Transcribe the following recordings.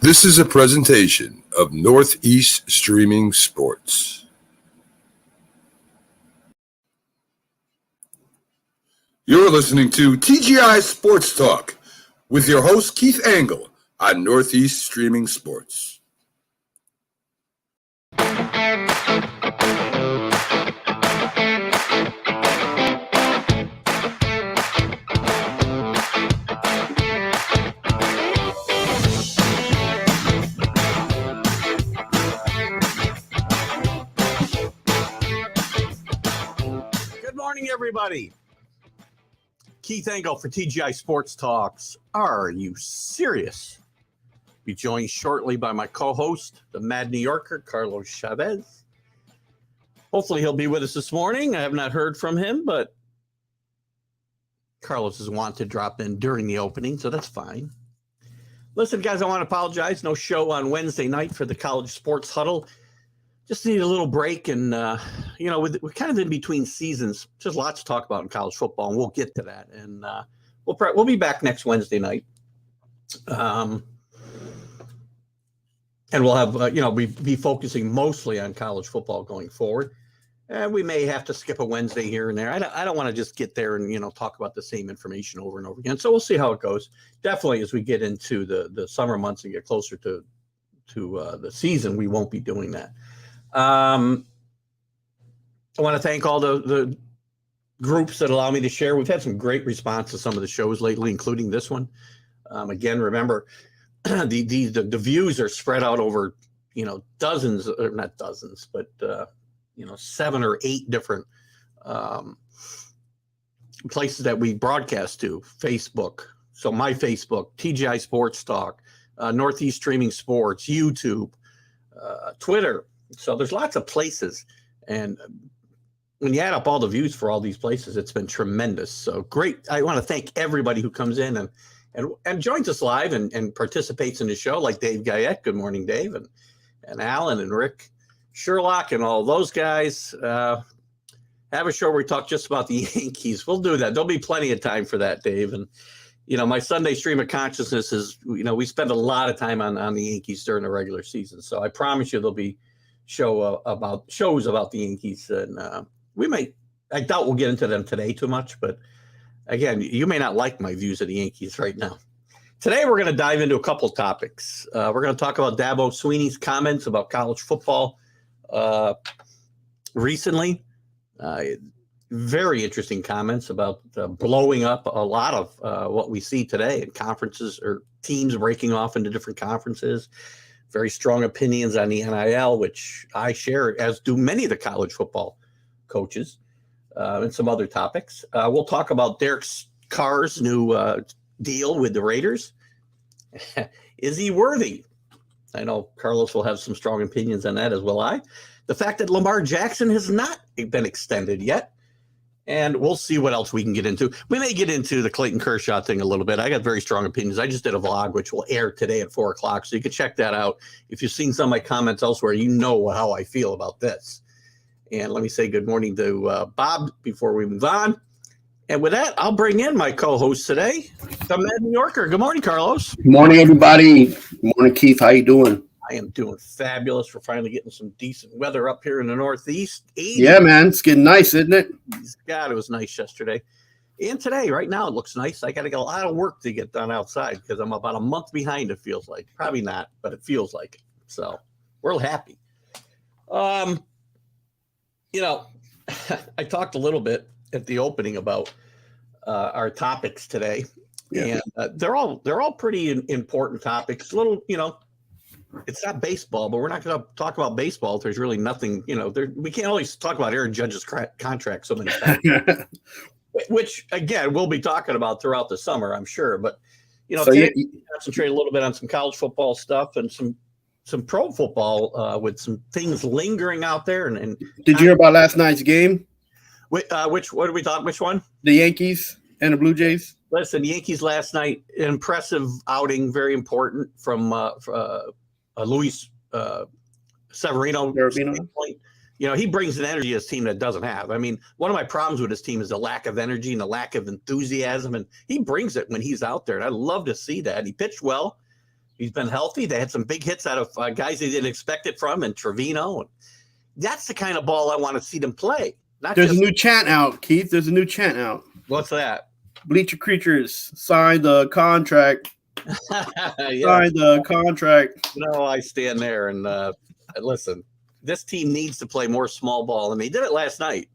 This is a presentation of Northeast Streaming Sports. You're listening to TGI Sports Talk with your host Keith Angle on Northeast Streaming Sports. Good morning, everybody. Keith Angle for TGI Sports Talks. Are you serious? Be joined shortly by my co-host, the Mad New Yorker, Carlos Chavez. Hopefully he'll be with us this morning. I have not heard from him, but Carlos is wanting to drop in during the opening, so that's fine. Listen, guys, I want to apologize. No show on Wednesday night for the College Sports Huddle. Just need a little break, and we're kind of in between seasons. There's lots to talk about in college football, and we'll get to that. And we'll be back next Wednesday night, and we'll have be focusing mostly on college football going forward. And we may have to skip a Wednesday here and there. I don't want to just get there and talk about the same information over and over again. So we'll see how it goes. Definitely, as we get into the summer months and get closer to the season, we won't be doing that. I want to thank all the groups that allow me to share. We've had some great response to some of the shows lately, including this one. Again, remember, the views are spread out over, dozens, or not dozens, but, 7 or 8 different places that we broadcast to. Facebook. So my Facebook, TGI Sports Talk, Northeast Streaming Sports, YouTube, Twitter. So there's lots of places, and when you add up all the views for all these places, it's been tremendous. So great. I want to thank everybody who comes in and joins us live and participates in the show, like Dave Guyette. Good morning, Dave, and Alan and Rick Sherlock and all those guys. Have a show where we talk just about the Yankees. We'll do that. There'll be plenty of time for that, Dave. And, my Sunday stream of consciousness is, we spend a lot of time on the Yankees during the regular season. So I promise you there'll be shows about the Yankees, and I doubt we'll get into them today too much, but again, you may not like my views of the Yankees right now. Today we're going to dive into a couple topics. We're going to talk about Dabo Sweeny's comments about college football recently. Very interesting comments about blowing up a lot of what we see today in conferences or teams breaking off into different conferences. Very strong opinions on the NIL, which I share, as do many of the college football coaches, and some other topics. We'll talk about Derek Carr's new deal with the Raiders. Is he worthy? I know Carlos will have some strong opinions on that, as will I. The fact that Lamar Jackson has not been extended yet. And we'll see what else we can get into. We may get into the Clayton Kershaw thing a little bit. I got very strong opinions. I just did a vlog, which will air today at 4 o'clock. So you can check that out. If you've seen some of my comments elsewhere, you know how I feel about this. And let me say good morning to Bob before we move on. And with that, I'll bring in my co-host today, the Mad New Yorker. Good morning, Carlos. Good morning, everybody. Good morning, Keith. How you doing? I am doing fabulous. We're finally getting some decent weather up here in the Northeast. 80. Yeah, man. It's getting nice, isn't it? God, it was nice yesterday. And today, right now, it looks nice. I got to get a lot of work to get done outside because I'm about a month behind, it feels like. Probably not, but it feels like it. So we're happy. I talked a little bit at the opening about our topics today. Yeah. And they're all pretty important topics. A little, it's not baseball, but we're not going to talk about baseball if there's really nothing, we can't always talk about Aaron Judge's contract so many times, which, again, we'll be talking about throughout the summer, I'm sure. But, today we concentrate a little bit on some college football stuff and some pro football with some things lingering out there. And did you hear about last night's game? What did we talk? Which one? The Yankees and the Blue Jays. Listen, the Yankees last night, an impressive outing, very important from Luis Severino. He brings an energy to his team that doesn't have. I mean, one of my problems with his team is the lack of energy and the lack of enthusiasm, and he brings it when he's out there, and I love to see that. He pitched well. He's been healthy. They had some big hits out of guys they didn't expect it from, and Trevino. And that's the kind of ball I want to see them play. There's a new chant out, Keith. There's a new chant out. What's that? Bleacher Creatures, sign the contract. Yeah. Sign the contract. I stand there and listen, this team needs to play more small ball. And they did it last night.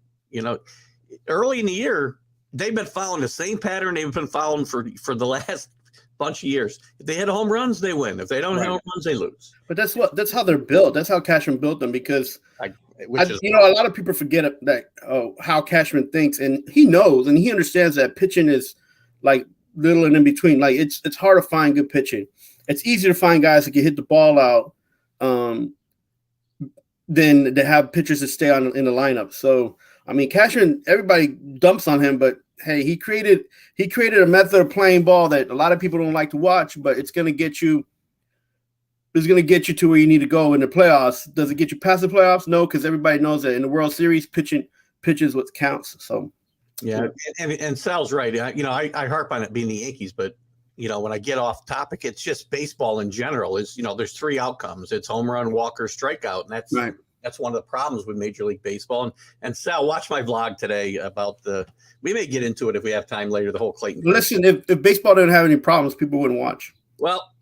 Early in the year, they've been following the same pattern they've been following for the last bunch of years. If they hit home runs, they win. If they don't hit home runs, they lose. But that's how they're built. That's how Cashman built them, because a lot of people forget that how Cashman thinks, and he knows and he understands that pitching is like little and in between. Like it's hard to find good pitching. It's easier to find guys that can hit the ball out than to have pitchers that stay in the lineup. So I mean, Cashman, everybody dumps on him, but hey, he created a method of playing ball that a lot of people don't like to watch, but it's going to get you. It's going to get you to where you need to go in the playoffs. Does it get you past the playoffs? No, because everybody knows that in the World Series, pitching is what counts. So, yeah, and Sal's right. I harp on it being the Yankees, but when I get off topic, it's just baseball in general. There's three outcomes: it's home run, walker, strikeout, and that's right. That's one of the problems with Major League Baseball. And Sal, watch my vlog today about we may get into it if we have time later, the whole Clayton. Listen, if baseball didn't have any problems, people wouldn't watch. Well,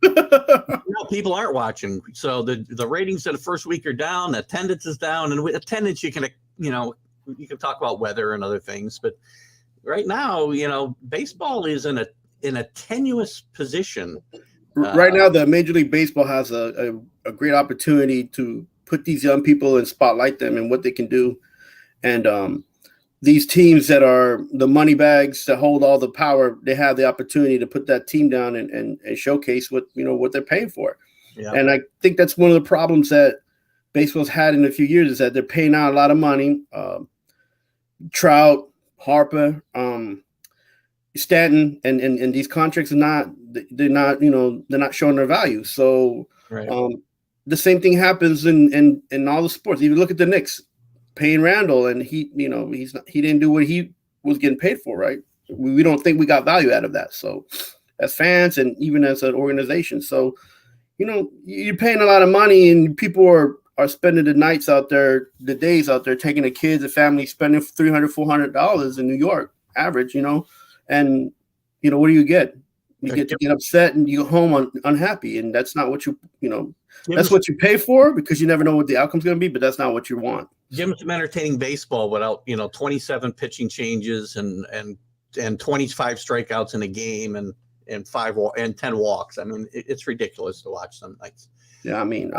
people aren't watching. So the ratings of the first week are down, attendance is down, and with attendance you can talk about weather and other things. But right now, baseball is in a tenuous position. Right now, the Major League Baseball has a great opportunity to put these young people and spotlight them and what they can do. And these teams that are the money bags that hold all the power, they have the opportunity to put that team down and showcase what they're paying for. Yeah. And I think that's one of the problems that baseball's had in a few years, is that they're paying out a lot of money. Trout, Harper, Stanton, and these contracts they're not showing their value. So right. The same thing happens in all the sports. Even look at the Knicks, paying Randall, and he didn't do what he was getting paid for, right? We don't think we got value out of that. So as fans and even as an organization, so you're paying a lot of money, and people are spending the nights out there, the days out there, taking the kids and family, spending $300, $400 in New York average, and what do you get? You get to get upset and you go home unhappy, and that's not what that's what you pay for, because you never know what the outcome's going to be, but that's not what you want. Give them some entertaining baseball without 27 pitching changes and 25 strikeouts in a game and 10 walks. I mean, it's ridiculous to watch some nights. Yeah, I mean,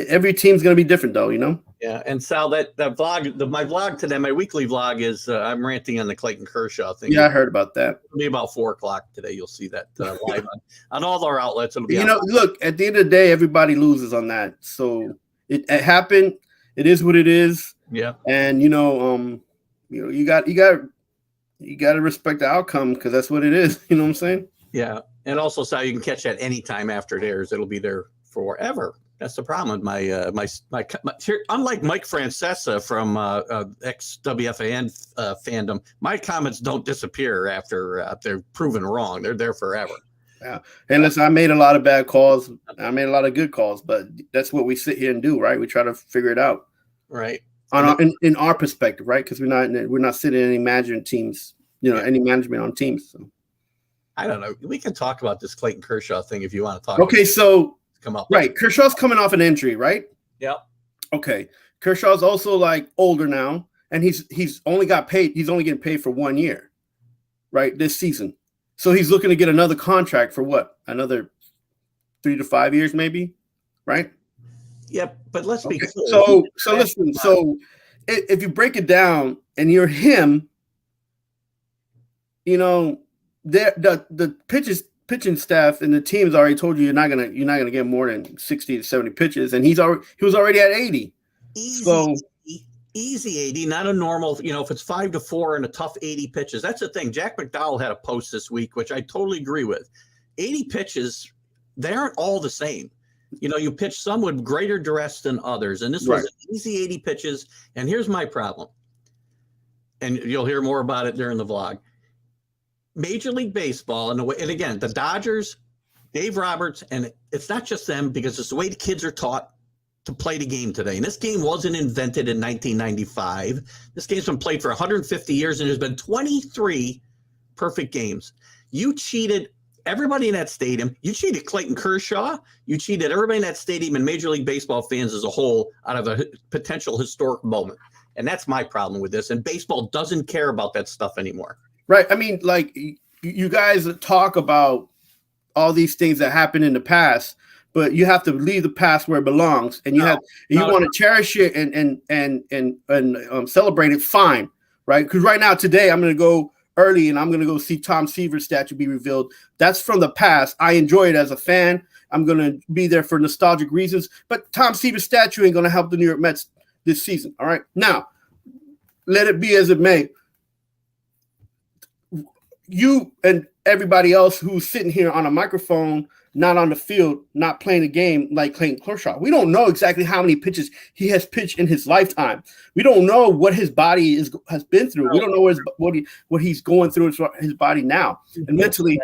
every team's going to be different, though, Yeah, and Sal, that vlog, my vlog today, my weekly vlog is I'm ranting on the Clayton Kershaw thing. Yeah, I heard about that. It'll be about 4:00 today. You'll see that live on all our outlets. It'll be look, at the end of the day, everybody loses on that. So it happened. It is what it is. Yeah, and you got to respect the outcome, because that's what it is. You know what I'm saying? Yeah, and also, Sal, you can catch that anytime after it airs. It'll be there forever. That's the problem with my unlike Mike Francesa from ex-WFAN fandom, my comments don't disappear after they're proven wrong. They're there forever. Yeah, and listen, I made a lot of bad calls. I made a lot of good calls, but that's what we sit here and do, right? We try to figure it out, right? In our perspective, right? Because we're not sitting in any management teams, any management on teams. So. I don't know. We can talk about this Clayton Kershaw thing if you want to talk. Okay, so. Come up. Right. Kershaw's coming off an injury, right? Yeah. Okay. Kershaw's also older now, and he's only getting paid for 1 year, right? This season. So he's looking to get another contract for what? Another 3 to 5 years, maybe, right? Yeah, but let's be clear. So listen, so if you break it down and you're him, the pitching staff and the team's already told you you're not gonna get more than 60 to 70 pitches, and he was already at 80. Easy 80, not a normal. If it's 5 to 4 and a tough 80 pitches, that's the thing. Jack McDowell had a post this week, which I totally agree with. 80 pitches, they aren't all the same. You pitch some with greater duress than others, and this was an easy 80 pitches. And here's my problem, and you'll hear more about it during the vlog. Major League Baseball, and again, the Dodgers Dave Roberts, and it's not just them, because it's the way the kids are taught to play the game today. And this game wasn't invented in 1995. This game's been played for 150 years, and there's been 23 perfect games. You cheated everybody in that stadium. You cheated Clayton Kershaw. You cheated everybody in that stadium and Major League Baseball fans as a whole out of a potential historic moment. And that's my problem with this. And baseball doesn't care about that stuff anymore. Right. I mean, like, you guys talk about all these things that happened in the past, but you have to leave the past where it belongs, and you want to cherish it and celebrate it. Fine, right? Because right now, today, I'm going to go early and I'm going to go see Tom Seaver's statue be revealed. That's from the past. I enjoy it as a fan. I'm going to be there for nostalgic reasons, but Tom Seaver's statue ain't going to help the New York Mets this season. All right. Now, let it be as it may. You and everybody else who's sitting here on a microphone, not on the field, not playing a game like Clayton Kershaw. We don't know exactly how many pitches he has pitched in his lifetime. We don't know what his body has been through. We don't know what he's going through his body now. And mentally,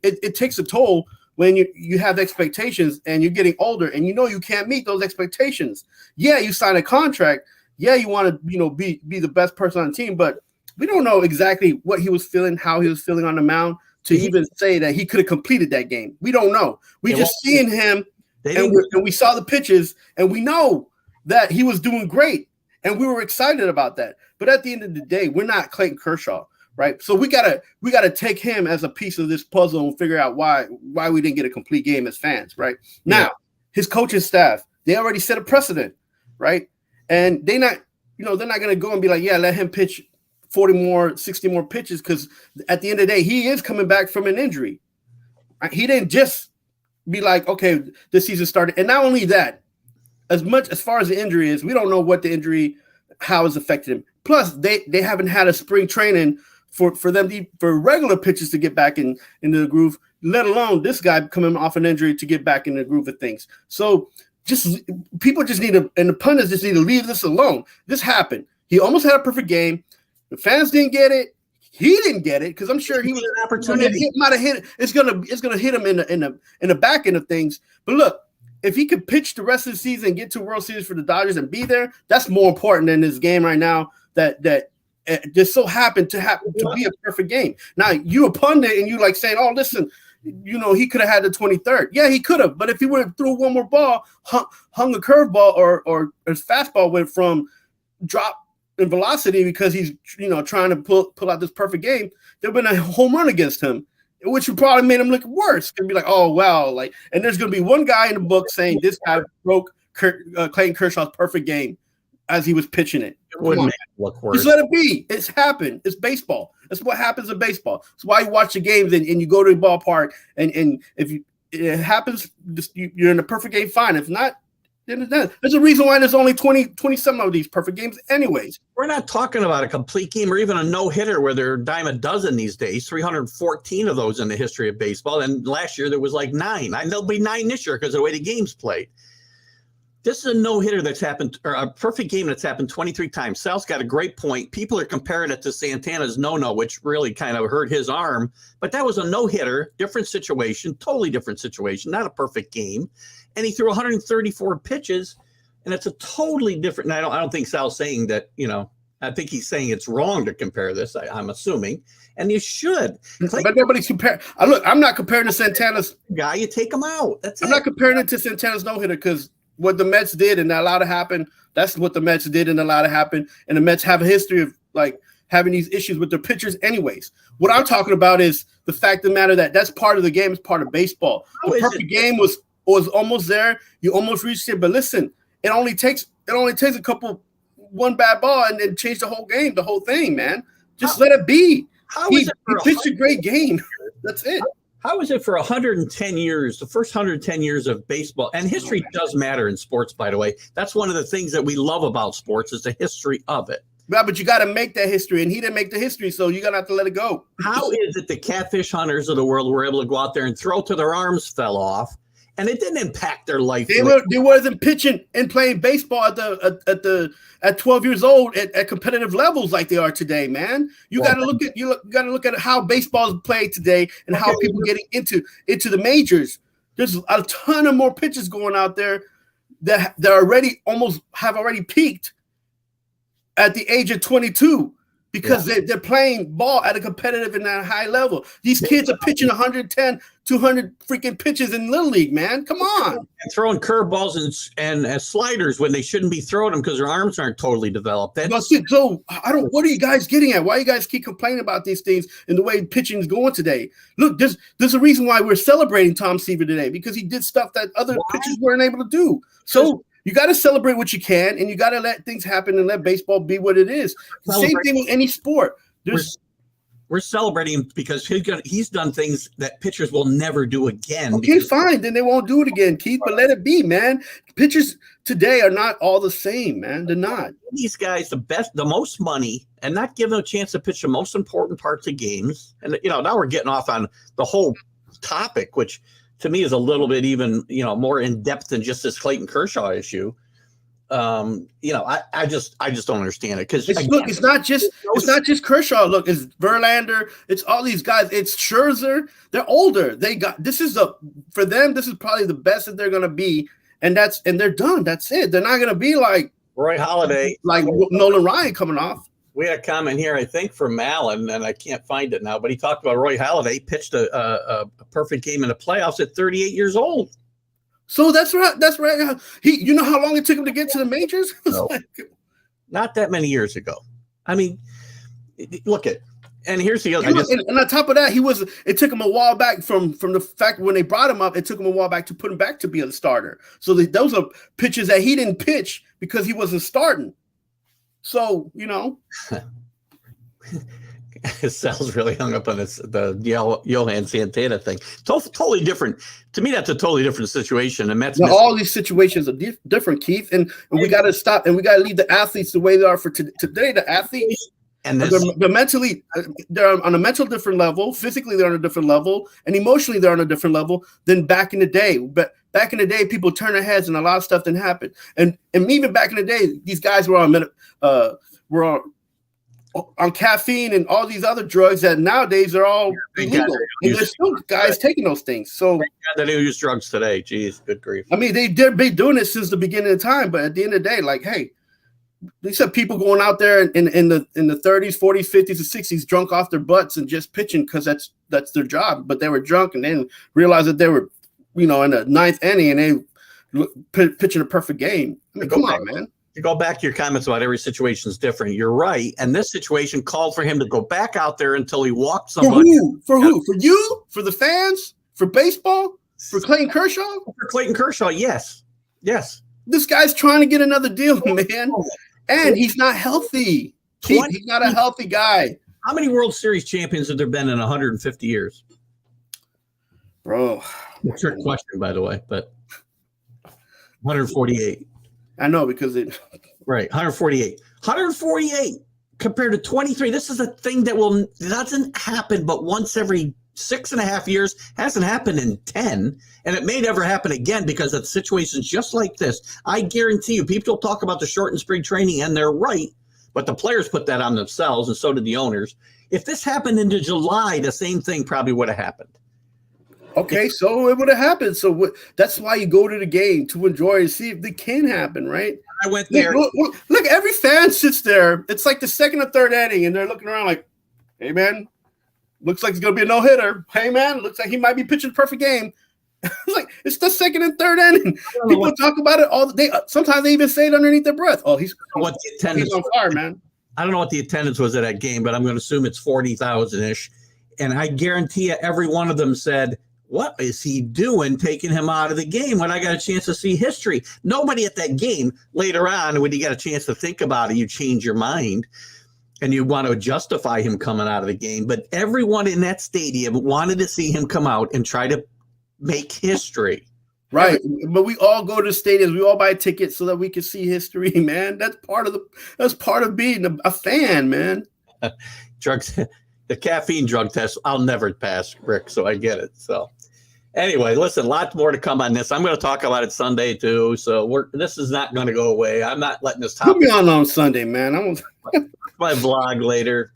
it takes a toll when you have expectations and you're getting older and you can't meet those expectations. Yeah, you sign a contract. Yeah, you want to be the best person on the team, but we don't know exactly what he was feeling, how he was feeling on the mound, to even say that he could have completed that game. We don't know. We just seeing him, and we saw the pitches, and we know that he was doing great, and we were excited about that. But at the end of the day, we're not Clayton Kershaw, right? So we gotta take him as a piece of this puzzle and figure out why we didn't get a complete game as fans, right? Now, his coaching staff, they already set a precedent, right? And they're not gonna go and be like, yeah, let him pitch 40 more, 60 more pitches, because at the end of the day, he is coming back from an injury. He didn't just be like, okay, this season started. And not only that, as far as the injury is, we don't know what the injury, how it's affected him. Plus, they haven't had a spring training for regular pitches to get back into the groove, let alone this guy coming off an injury to get back in the groove of things. So people just need to, and the pundits just need to leave this alone. This happened. He almost had a perfect game. The fans didn't get it. He didn't get it because I'm sure he was an opportunity. He might have hit. It's gonna hit him in the back end of things. But look, if he could pitch the rest of the season and get to World Series for the Dodgers and be there, that's more important than this game right now. That just so happened to be a perfect game. Now you a pundit and you like saying, "Oh, listen, he could have had the 23rd." Yeah, he could have. But if he would have threw one more ball, hung a curveball, or his fastball went from drop in velocity because he's trying to pull out this perfect game, there'd been a home run against him, which would probably made him look worse. It'd be like, oh wow, and there's gonna be one guy in the book saying this guy broke Clayton Kershaw's perfect game as he was pitching it. It wouldn't look worse. Just let it be. It's happened. It's baseball. That's what happens in baseball. That's why you watch the games and you go to the ballpark and if it happens, you're in a perfect game, fine. If not, there's a reason why there's only 20-some of these perfect games anyways. We're not talking about a complete game or even a no-hitter where they're a dime a dozen these days, 314 of those in the history of baseball. And last year there was like 9. And there'll be 9 this year because of the way the game's played. This is a no-hitter that's happened, or a perfect game that's happened 23 times. Sal's got a great point. People are comparing it to Santana's no-no, which really kind of hurt his arm. But that was a no-hitter, different situation, totally different situation, not a perfect game. And he threw 134 pitches, and it's a totally different. And I don't think Sal's saying that, I think he's saying it's wrong to compare this, I'm assuming. And you should. But nobody's comparing. Look, I'm not comparing to Santana's guy. You take him out. I'm not comparing it to Santana's no-hitter because what the Mets did and allowed to happen, that's what the Mets did and allowed to happen. And the Mets have a history of having these issues with their pitchers anyways. What I'm talking about is the fact of the matter that's part of the game, it's part of baseball. The perfect game was almost there. You almost reached it, but listen, it only takes a one bad ball and then change the whole game, the whole thing, man. Just let it be. He pitched a great game. That's it. How is it for 110 years, the first 110 years of baseball? And history does matter in sports, by the way. That's one of the things that we love about sports is the history of it. Yeah, but you got to make that history, and he didn't make the history, so you're going to have to let it go. How is it the catfish hunters of the world were able to go out there and throw till their arms fell off and it didn't impact their life. They wasn't pitching and playing baseball at 12 years old at competitive levels like they are today, man. You got to look at how baseball is played today and how people getting into the majors. There's a ton of more pitchers going out there that have already peaked at the age of 22 because they're playing ball at a competitive and at a high level. These kids are pitching 110, 200 freaking pitches in Little League, man. Come on. And throwing curveballs and sliders when they shouldn't be throwing them because their arms aren't totally developed. So what are you guys getting at? Why you guys keep complaining about these things and the way pitching is going today? Look, there's a reason why we're celebrating Tom Seaver today, because he did stuff that other pitchers weren't able to do. So you got to celebrate what you can, and you got to let things happen and let baseball be what it is. The same thing with any sport. We're celebrating because he's done things that pitchers will never do again. Okay, fine. Then they won't do it again, Keith, but let it be, man. Pitchers today are not all the same, man. They're not. These guys, the most money, and not give them a chance to pitch the most important parts of games. And, now we're getting off on the whole topic, which to me is a little bit even, more in depth than just this Clayton Kershaw issue. I just don't understand it because it's not just Kershaw. Look, it's Verlander. It's all these guys. It's Scherzer. They're older. For them. This is probably the best that they're gonna be, and they're done. That's it. They're not gonna be like Roy Halladay, like Nolan Ryan coming off. We had a comment here, I think, from Allen, and I can't find it now, but he talked about Roy Halladay pitched a perfect game in the playoffs at 38 years old. So that's right. You know how long it took him to get to the majors? No, not that many years ago. I mean, look at, and here's the other. And on top of that, it took him a while back from the fact when they brought him up, it took him a while back to put him back to be a starter. So those are pitches that he didn't pitch because he wasn't starting. So, Sal's really hung up on the Johan Santana thing. Totally different. To me, that's a totally different situation. And all these situations are different, Keith. And we got to stop and we got to leave the athletes the way they are for today. The athletes, and they're mentally, they're on a mental different level. Physically, they're on a different level. And emotionally, they're on a different level than back in the day. But back in the day, people turn their heads and a lot of stuff didn't happen. And even back in the day, these guys were on caffeine and all these other drugs that nowadays are all illegal. And there's still guys taking those things. So they don't use drugs today. Jeez, good grief. I mean, they've been doing it since the beginning of time. But at the end of the day, like, hey, these are people going out there in the 30s, 40s, 50s, and 60s, drunk off their butts and just pitching because that's their job. But they were drunk and then realized that they were, in the ninth inning and they pitching a perfect game. I mean, come on, man. To go back to your comments about every situation is different. You're right. And this situation called for him to go back out there until he walked somebody. For who? For you? For the fans? For baseball? For Clayton Kershaw? For Clayton Kershaw, yes. Yes. This guy's trying to get another deal, man. And he's not healthy. He's not a healthy guy. How many World Series champions have there been in 150 years? Bro. Trick question, by the way, but 148. I know because right, 148 compared to 23. This is a thing that doesn't happen but once every 6.5 years. Hasn't happened in 10, and it may never happen again because of situations just like this. I guarantee you, people talk about the shortened spring training, and they're right, but the players put that on themselves, and so did the owners. If this happened into July, the same thing probably would have happened. Okay, so it would have happened. So that's why you go to the game, to enjoy and see if it can happen, right? I went there. Look, every fan sits there. It's like the second or third inning, and they're looking around like, hey, man, looks like it's going to be a no-hitter. Hey, man, looks like he might be pitching a perfect game. It's the second and third inning. People talk about it all day. Sometimes they even say it underneath their breath. Oh, he's on fire, man. I don't know what the attendance was at that game, but I'm going to assume it's 40,000-ish. And I guarantee you every one of them said, what is he doing taking him out of the game when I got a chance to see history? Nobody at that game later on, when you got a chance to think about it, you change your mind and you want to justify him coming out of the game. But everyone in that stadium wanted to see him come out and try to make history. Right. But we all go to stadiums. We all buy tickets so that we can see history, man. That's part of being a fan, man. Drugs. The caffeine drug test, I'll never pass, Rick, so I get it. So Anyway, listen, lots more to come on this. I'm going to talk about it Sunday too. So this is not going to go away. I'm not letting this Put me topic on Sunday, man. my vlog later.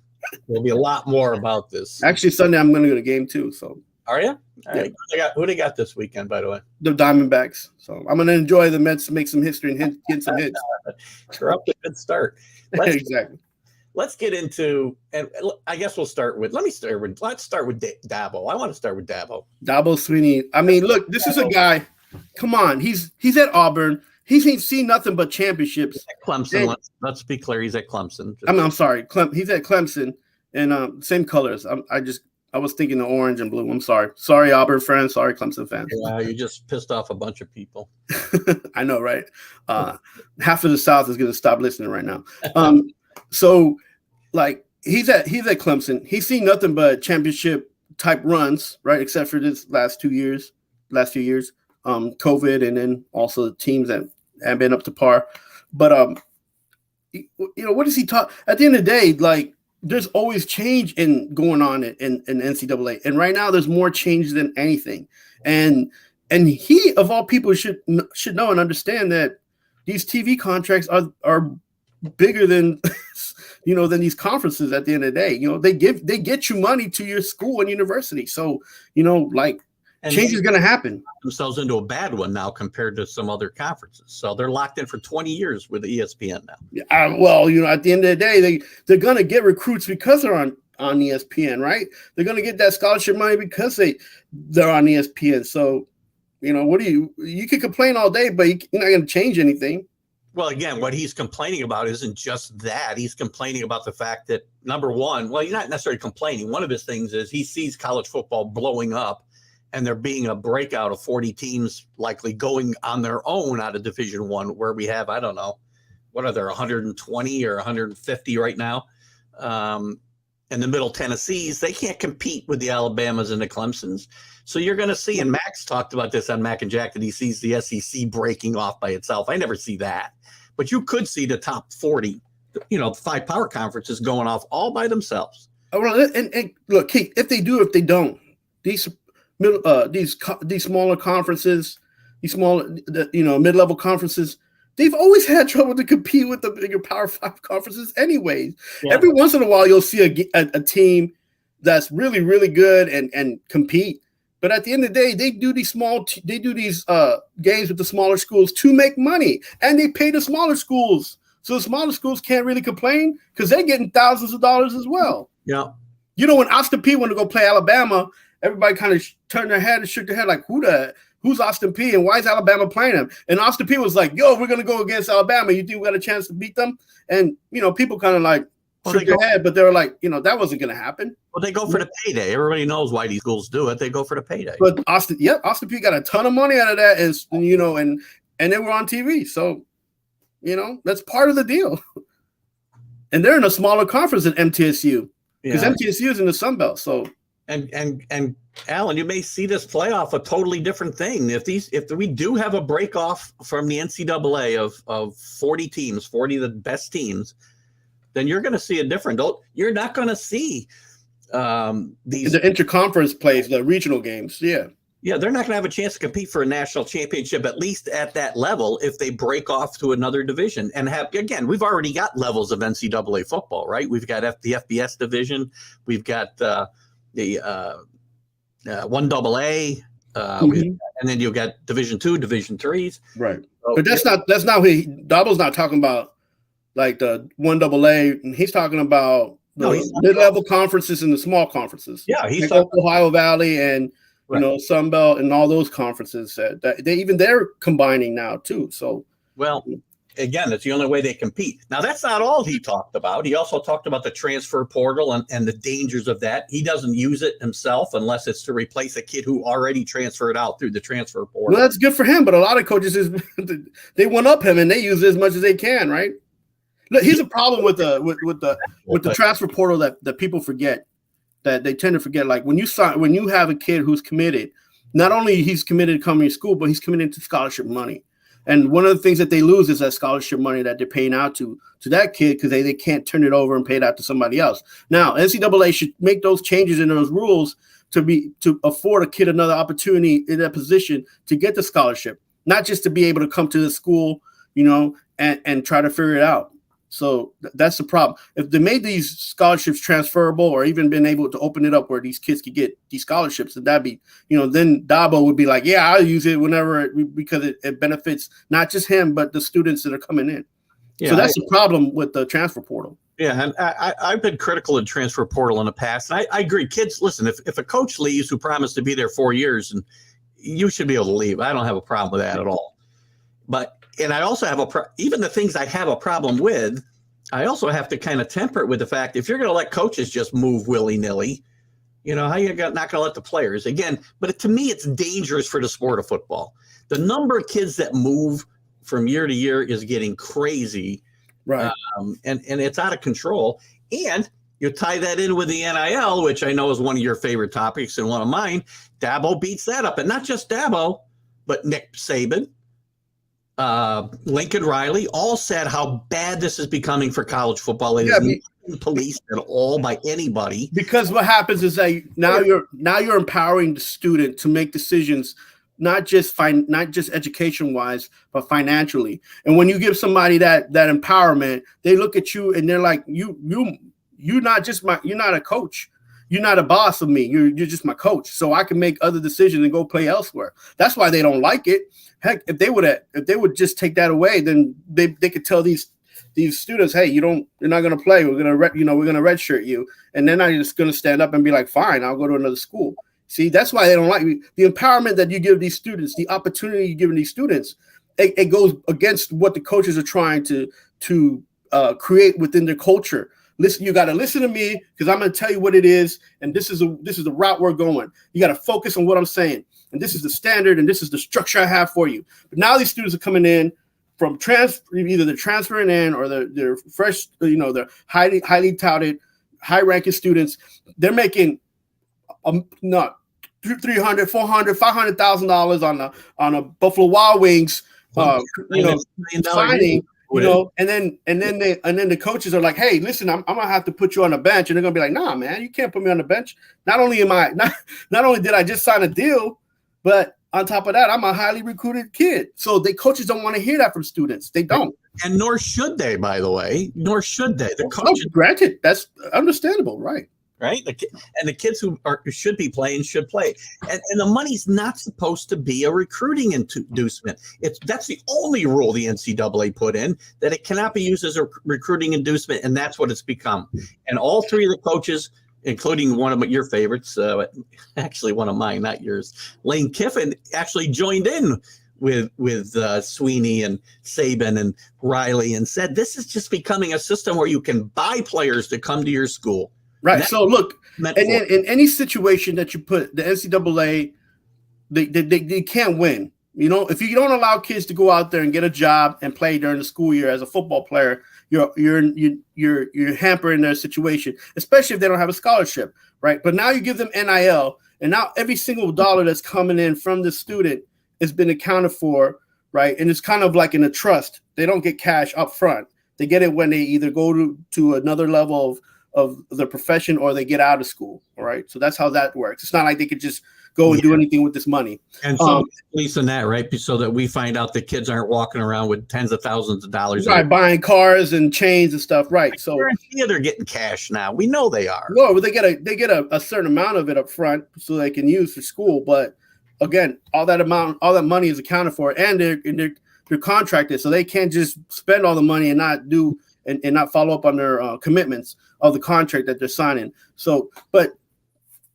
There'll be a lot more about this. Actually, Sunday I'm going to go to game 2. So Are you? All Yeah. right. Who they got this weekend, by the way? the Diamondbacks. So I'm going to enjoy the Mets to make some history and get some hits. You're up to a good start. Exactly. Let's get into, and I guess let's start with Dabo. I want to start with Dabo. Dabo Sweeny. I mean, look, this is a guy. Come on, he's at Auburn. He's ain't seen nothing but championships. Clemson. Let's be clear. He's at Clemson. I'm sorry. He's at Clemson, and same colors. I was thinking the orange and blue. I'm sorry, Auburn fans. Sorry, Clemson fans. Wow, you just pissed off a bunch of people. I know, right? Half of the South is going to stop listening right now. So, like, he's at Clemson. He's seen nothing but championship type runs, right? Except for this last few years, COVID, and then also the teams that have been up to par. But what does he talk? At the end of the day, like, there's always change going on in NCAA, and right now there's more change than anything. And he, of all people, should know and understand that these TV contracts are bigger than than these conferences. At the end of the day, they get you money to your school and university. So and change is going to happen. Themselves into a bad one now compared to some other conferences. So they're locked in for 20 years with ESPN now. At the end of the day, they're going to get recruits because they're on ESPN, right? They're going to get that scholarship money because they're on ESPN. So, you can complain all day, but you're not going to change anything. Well, again, what he's complaining about isn't just that. He's complaining about the fact that, number one, well, he's not necessarily complaining. One of his things is he sees college football blowing up and there being a breakout of 40 teams likely going on their own out of Division I, where we have, I don't know, what are there, 120 or 150 right now? In the Middle Tennessees, they can't compete with the Alabamas and the Clemsons. So you're going to see, and Max talked about this on Mac and Jack, that he sees the SEC breaking off by itself. I never see that. But you could see the top 40, 5 power conferences going off all by themselves. And look, Keith, if they do, if they don't, these smaller conferences, these smaller, mid-level conferences, they've always had trouble to compete with the bigger Power 5 conferences anyways. Yeah. Every once in a while, you'll see a team that's really, really good and compete. But at the end of the day, they do these games with the smaller schools to make money, and they pay the smaller schools. So the smaller schools can't really complain because they're getting thousands of dollars as well. Yeah. When Austin Peay went to go play Alabama, everybody kind of turned their head and shook their head like, who's Austin Peay and why is Alabama playing him? And Austin Peay was like, we're going to go against Alabama. You think we got a chance to beat them? And, people kind of like shook their head, but they were like, that wasn't going to happen. Well, they go for the payday. Everybody knows why these schools do it. They go for the payday. But Austin Peay got a ton of money out of that, and they were on TV. So, that's part of the deal. And they're in a smaller conference than MTSU because MTSU is in the Sun Belt. So. And Alan, you may see this playoff a totally different thing. If we do have a break off from the NCAA of 40 teams, 40 of the best teams, then you're going to see a different. You're not going to see these the interconference plays, the regional games. Yeah, they're not going to have a chance to compete for a national championship, at least at that level, if they break off to another division. And we've already got levels of NCAA football, right? We've got the FBS division, we've got the 1AA, and then you've got Division II, Division IIIs. Right. So, but that's not Dabo's not talking about like the 1AA, and he's talking about the mid-level conferences and the small conferences. Yeah, he's like Ohio Valley and Sun Belt and all those conferences that they're combining now too. So again, that's the only way they compete. Now, that's not all he talked about. He also talked about the transfer portal and the dangers of that. He doesn't use it himself unless it's to replace a kid who already transferred out through the transfer portal. Well, that's good for him, but a lot of coaches they one up him and they use it as much as they can, right? Look, here's a problem with the transfer portal that people forget, that they tend to forget. Like when you have a kid who's committed, not only he's committed to coming to school, but he's committed to scholarship money. And one of the things that they lose is that scholarship money that they're paying out to that kid because they can't turn it over and pay it out to somebody else. Now, NCAA should make those changes in those rules to afford a kid another opportunity in that position to get the scholarship, not just to be able to come to the school, and try to figure it out. So that's the problem. If they made these scholarships transferable, or even been able to open it up where these kids could get these scholarships, then that'd be, then Dabo would be like, yeah, I'll use it whenever, because it benefits not just him, but the students that are coming in. Yeah, so that's the problem with the transfer portal. Yeah, and I've been critical of transfer portal in the past. And I agree. Kids, listen, if a coach leaves who promised to be there 4 years, and you should be able to leave. I don't have a problem with that at all. And I also have even the things I have a problem with, I also have to kind of temper it with the fact, if you're going to let coaches just move willy-nilly, how you not going to let the players again. But to me, it's dangerous for the sport of football. The number of kids that move from year to year is getting crazy, right? And it's out of control. And you tie that in with the NIL, which I know is one of your favorite topics and one of mine. Dabo beats that up, and not just Dabo, but Nick Saban, Lincoln Riley, all said how bad this is becoming for college football. It is not policed at all by anybody. Because what happens is that now you're empowering the student to make decisions, not just education wise, but financially. And when you give somebody that empowerment, they look at you and they're like, you're not a coach. You're not a boss of me. You're just my coach. So I can make other decisions and go play elsewhere. That's why they don't like it. Heck, if they would just take that away, then they could tell these students, hey, you're not going to play. We're going to redshirt you. And they're not just going to stand up and be like, fine, I'll go to another school. See, that's why they don't like me. The empowerment that you give these students, the opportunity you're giving these students, it goes against what the coaches are trying to create within their culture. Listen, you got to listen to me, because I'm going to tell you what it is, and this is the route we're going. You got to focus on what I'm saying, and this is the standard, and this is the structure I have for you. But now these students are coming in from either they're transferring in, or they're fresh, they're highly touted, high-ranking students. They're making not $300,000, $400,000, $500,000 on a Buffalo Wild Wings, signing. And then the coaches are like, hey, listen, I'm gonna have to put you on the bench, and they're gonna be like, nah, man, you can't put me on the bench. Not only did I just sign a deal, but on top of that, I'm a highly recruited kid. So the coaches don't want to hear that from students. They don't, and nor should they. By the way, nor should they. The coaches, granted, that's understandable, right? Right, and the kids who should be playing should play, and the money's not supposed to be a recruiting inducement. That's the only rule the NCAA put in, that it cannot be used as a recruiting inducement, and that's what it's become. And all three of the coaches, including one of your favorites, actually one of mine, not yours, Lane Kiffin, actually joined in with Sweeny and Saban and Riley, and said this is just becoming a system where you can buy players to come to your school. Right. So look, and in any situation that you put the NCAA, they can't win. If you don't allow kids to go out there and get a job and play during the school year as a football player, you're hampering their situation, especially if they don't have a scholarship, right? But now you give them NIL, and now every single dollar that's coming in from the student has been accounted for, right? And it's kind of like in a trust. They don't get cash up front. They get it when they either go to another level of the profession, or they get out of school. All right. So that's how that works. It's not like they could just go and do anything with this money. And so at least in that, right? So that we find out the kids aren't walking around with tens of thousands of dollars. Right. Buying cars and chains and stuff. Right. So they're getting cash now. We know they are. No, but they get a certain amount of it up front so they can use for school. But again, all that money is accounted for, and they're contracted. So they can't just spend all the money and not do and not follow up on their commitments of the contract that they're signing. So, but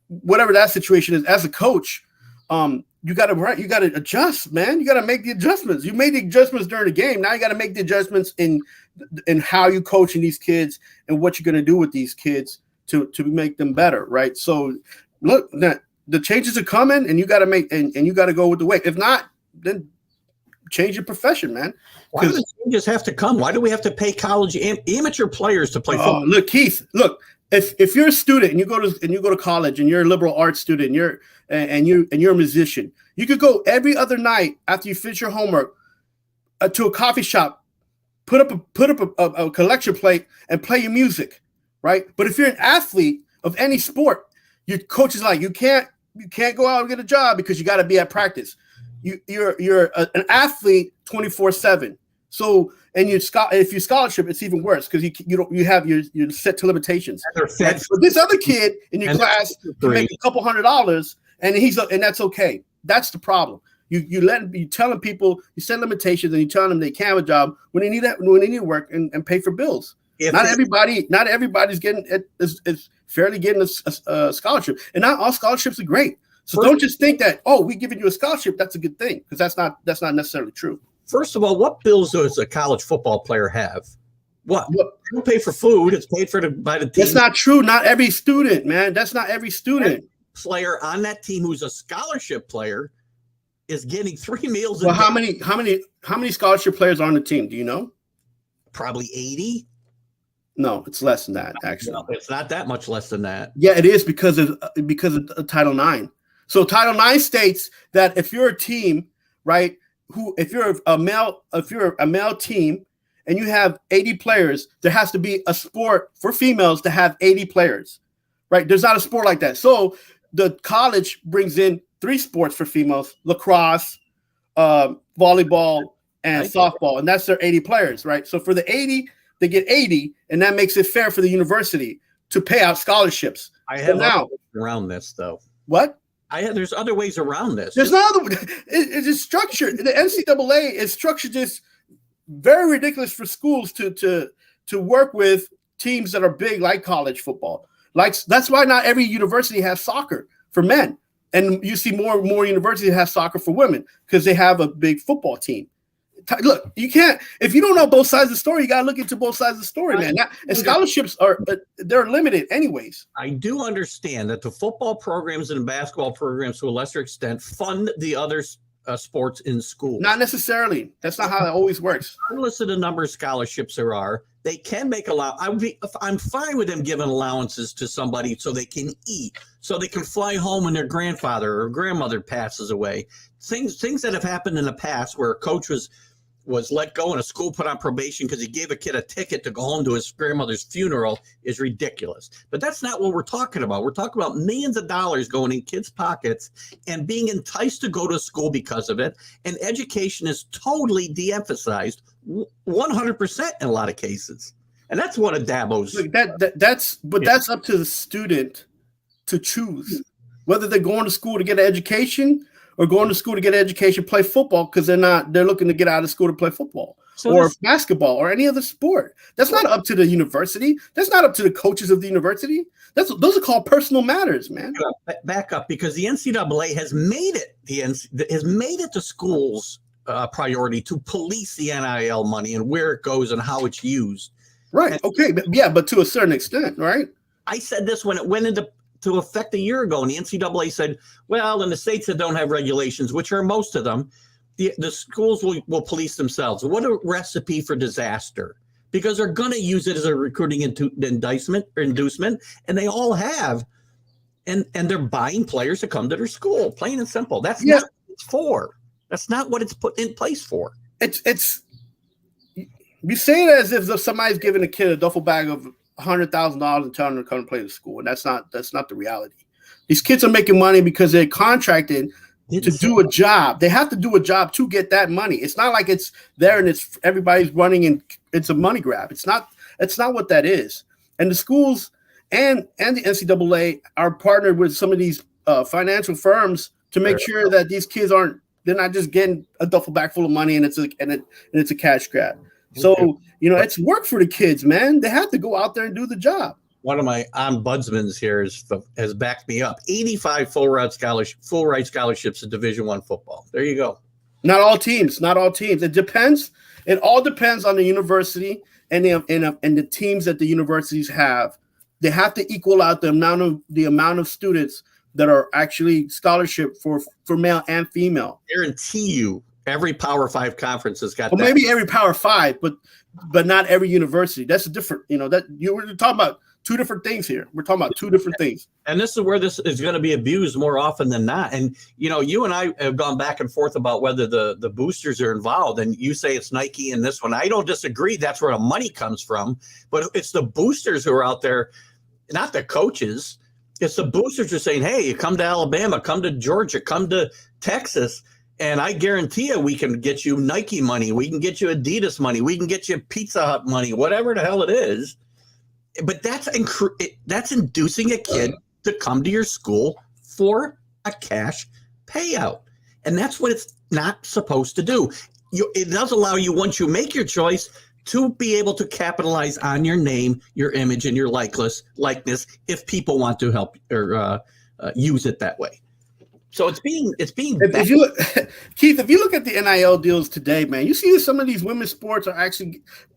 whatever that situation is, as a coach, you got to adjust, man. You got to make the adjustments. You made the adjustments during the game. Now you got to make the adjustments in how you coaching these kids and what you're going to do with these kids to make them better, right? So, look, the changes are coming, and you got to make and you got to go with the way. If not, then change your profession, man. Why do the changes have to come? Why do we have to pay college amateur players to play football? Look, Keith. Look, if you're a student and you go to college and you're a liberal arts student, you're a musician, you could go every other night after you finish your homework to a coffee shop, put up a collection plate and play your music, right? But if you're an athlete of any sport, Your coach is like, you can't go out and get a job because you got to be at practice. You're an athlete 24/7. So, and if you scholarship, it's even worse because you have your set to limitations. Right? But this other kid in your class can make a couple $100, and that's okay. That's the problem. You telling people, you set limitations, and you telling them they can't have a job when they need work and pay for bills. Not everybody's getting is fairly getting a scholarship, and not all scholarships are great. So don't just think that, we giving you a scholarship, that's a good thing, because that's not necessarily true. First of all, what bills does a college football player have? What? They don't pay for food. It's paid for by the team. That's not true. Not every student, man. That's not every student. Every player on that team who's a scholarship player is getting 3 meals. Well, how many scholarship players are on the team? Do you know? Probably 80. No, it's less than that. Actually, no, it's not that much less than that. Yeah, it is because of Title IX. So Title IX states that if you're a team, right? If you're a male team and you have 80 players, there has to be a sport for females to have 80 players, right? There's not a sport like that. So the college brings in 3 sports for females: lacrosse, volleyball, and softball, and that's their 80 players, right? So for the 80, they get 80, and that makes it fair for the university to pay out scholarships. I have now around this though. What? There's other ways around this. There's no other. It's structured. The NCAA is structured just very ridiculous for schools to work with teams that are big, like college football. Like, that's why not every university has soccer for men, and you see more and more universities have soccer for women because they have a big football team. Look, you can't, if you don't know both sides of the story, you got to look into both sides of the story, man. And scholarships they're limited anyways. I do understand that the football programs and basketball programs, to a lesser extent, fund the other sports in school. Not necessarily. That's not how it always works. Regardless of the number of scholarships there are, they can make I'm fine with them giving allowances to somebody so they can eat, so they can fly home when their grandfather or grandmother passes away. Things that have happened in the past where a coach was let go and a school put on probation because he gave a kid a ticket to go home to his grandmother's funeral is ridiculous. But that's not what we're talking about. We're talking about millions of dollars going in kids' pockets and being enticed to go to school because of it. And education is totally de-emphasized 100% in a lot of cases. And that's one of Dabo's. Look, that's up to the student to choose whether they're going to school to get an education or going to school to get an education, play football, because they're looking to get out of school to play football or basketball or any other sport. That's not up to the university. That's not up to the coaches of the university. Those are called personal matters, man. Back up, because the NCAA has made it the schools' priority to police the NIL money and where it goes and how it's used. Right. Okay. But to a certain extent, right? I said this when it went into effect a year ago, and the NCAA said, well, in the states that don't have regulations, which are most of them, the schools will police themselves. What a recipe for disaster, because they're going to use it as a recruiting inducement, and they all have, and they're buying players to come to their school, plain and simple. That's not what it's for. That's not what it's put in place for. It's you say it as if somebody's giving a kid a duffel bag of $100,000 and telling them to come and play the school, and that's not the reality. These kids are making money because they're contracted to do a job. They have to do a job to get that money. It's not like it's there and everybody's running and it's a money grab. It's not what that is. And the schools and the NCAA are partnered with some of these financial firms to make sure that these kids they're not just getting a duffel bag full of money and it's a cash grab. So, it's work for the kids, man. They have to go out there and do the job. One of my ombudsmen here has backed me up. 85 full ride scholarships in Division I football. There you go. Not all teams. It depends. It all depends on the university and the teams that the universities have. They have to equal out the amount of students that are actually scholarship for male and female. Guarantee you, every Power 5 conference has got that. Maybe every Power 5, but not every university. That's a different, we're talking about two different things here. We're talking about two different things. And this is where this is going to be abused more often than not. And, you and I have gone back and forth about whether the boosters are involved. And you say it's Nike in this one. I don't disagree. That's where the money comes from. But it's the boosters who are out there, not the coaches. It's the boosters are saying, hey, you come to Alabama, come to Georgia, come to Texas, and I guarantee you we can get you Nike money, we can get you Adidas money, we can get you Pizza Hut money, whatever the hell it is. But that's inducing a kid to come to your school for a cash payout. And that's what it's not supposed to do. It does allow you, once you make your choice, to be able to capitalize on your name, your image, and your likeness if people want to help or use it that way. So it's being. If you look, Keith, if you look at the NIL deals today, man, you see that some of these women's sports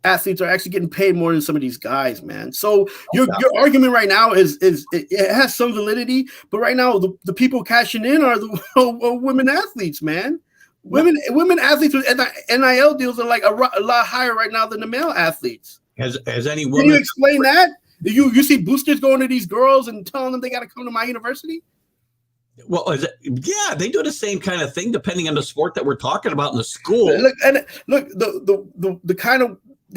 athletes are actually getting paid more than some of these guys, man. So your argument right now is it has some validity, but right now the people cashing in are the women athletes, man. Women athletes with NIL deals are like a lot higher right now than the male athletes. Has any woman? Can you explain that? You see boosters going to these girls and telling them they got to come to my university? Well, they do the same kind of thing depending on the sport that we're talking about in the school. Look, the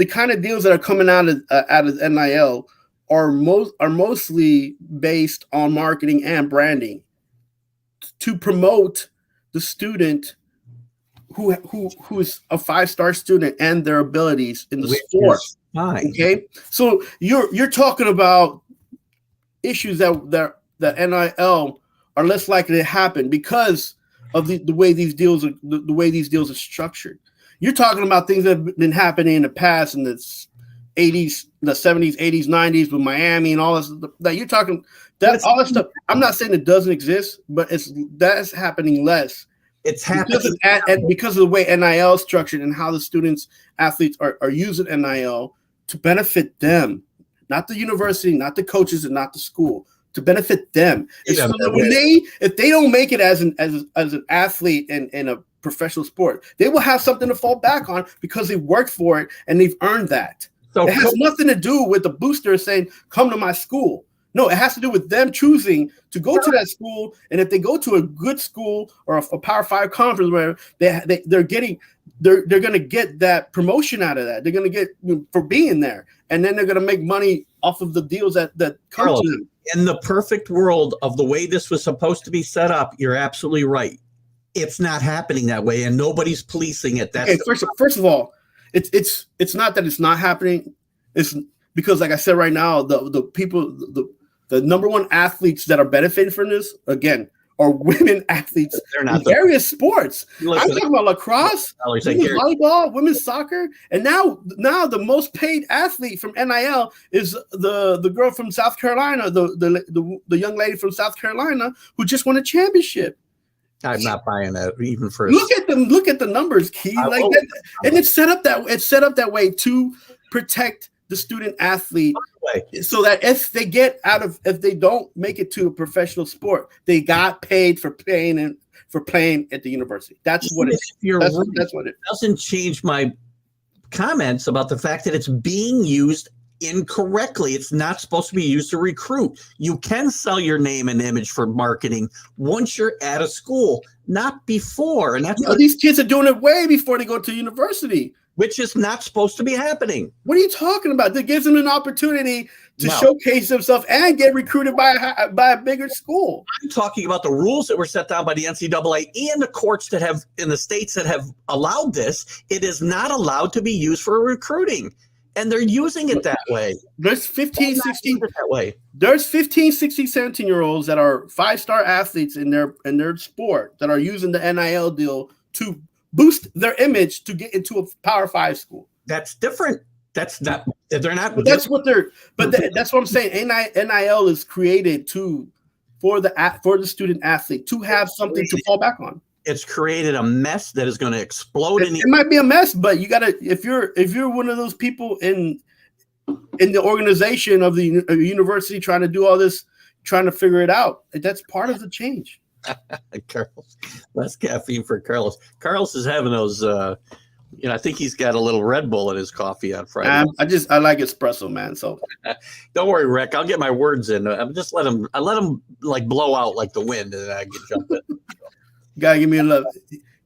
kind of deals that are coming out of NIL are mostly based on marketing and branding to promote the student who is a 5-star student and their abilities in the sport. Okay, so you're talking about issues that NIL are less likely to happen because of the way these deals are structured. You're talking about things that have been happening in the past in the 80s, the 70s, 80s, 90s with Miami and all this. That you're talking that all that stuff. I'm not saying it doesn't exist, but that's happening less. It's happening because of the way NIL is structured and how the athletes are using NIL to benefit them, not the university, not the coaches, and not the school. To benefit them. So that if they don't make it as an athlete in a professional sport, they will have something to fall back on because they worked for it and they've earned that. So it has nothing to do with the booster saying, come to my school. No, it has to do with them choosing to go to that school. And if they go to a good school or a Power 5 conference, where they're going to get that promotion out of that. They're going to get for being there. And then they're going to make money off of the deals that come to them. In the perfect world of the way this was supposed to be set up, you're absolutely right. It's not happening that way, and nobody's policing it. That's first of all, it's not that it's not happening. It's because, like I said, right now, the number one athletes that are benefiting from this, again, are women athletes in various sports. I'm talking about lacrosse, women's volleyball, women's soccer, and now the most paid athlete from NIL is the girl from South Carolina, the young lady from South Carolina who just won a championship. I'm not buying that even for. Look at the numbers, Key. And it's set up that way to protect the student athlete, so that if they don't make it to a professional sport, they got paid for playing at the university. That's what it is. That's what it doesn't change my comments about the fact that it's being used incorrectly. It's not supposed to be used to recruit. You can sell your name and image for marketing once you're at a school, not before. And that's these kids are doing it way before they go to university. Which is not supposed to be happening. What are you talking about? That gives them an opportunity to showcase themselves and get recruited by a bigger school. I'm talking about the rules that were set down by the NCAA and the courts that have in the states that have allowed this. It is not allowed to be used for recruiting, and they're using it that way. There's 15, 16 that way. There's 15, 16, 17-year-olds that are 5-star athletes in their sport that are using the NIL deal to boost their image to get into a Power 5 school. That's different. That's not. They're not. But that's what they're. But that's what I'm saying. NIL is created for the student athlete to have something to fall back on. It's created a mess that is going to explode. It might be a mess, but you gotta. If you're one of those people in the organization of the university trying to do all this, trying to figure it out, that's part of the change. Carlos, less caffeine for Carlos. Carlos is having those. I think he's got a little Red Bull in his coffee on Friday. I like espresso, man. So don't worry, Rick. I'll get my words in. I'm just let him like blow out like the wind, and then I can jump it. Gotta give me a love.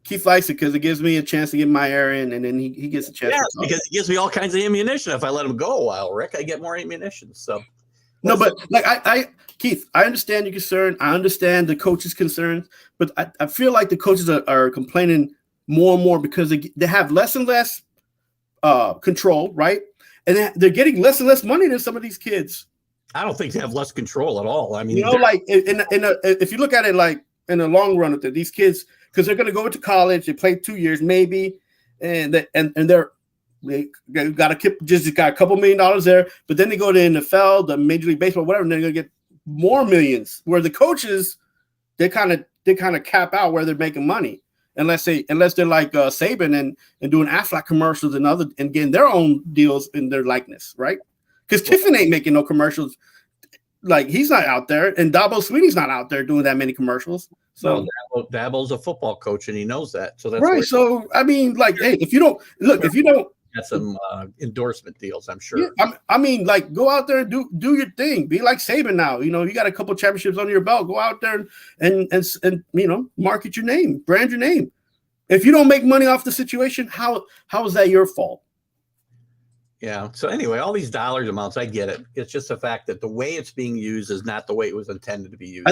Keith likes it because it gives me a chance to get my air in, and then he gets a chance. Yeah, because it gives me all kinds of ammunition. If I let him go a while, Rick, I get more ammunition. So. No, but like Keith, I understand your concern. I understand the coaches' concerns, but I feel like the coaches are complaining more and more because they have less and less control, right? And they're getting less and less money than some of these kids. I don't think they have less control at all. I mean, like if you look at it like in the long run, with these kids, because they're going to go into college, they play 2 years maybe, and they got a couple $1 million there, but then they go to NFL, the Major League Baseball, whatever, and they're going to get more millions. Where the coaches, they kind of cap out where they're making money, unless they're like Saban and doing Aflac commercials and getting their own deals in their likeness, right? Because Kiffin ain't making no commercials. Like, he's not out there, and Dabo Sweeney's not out there doing that many commercials. So Dabo's a football coach, and he knows that. So that's right. So I mean, like, hey, if you don't get some endorsement deals, I'm sure. Yeah, I mean, like, go out there and do your thing. Be like Saban now. You got a couple championships under your belt. Go out there and market your name, brand your name. If you don't make money off the situation, how is that your fault? Yeah. So anyway, all these dollars amounts, I get it. It's just the fact that the way it's being used is not the way it was intended to be used.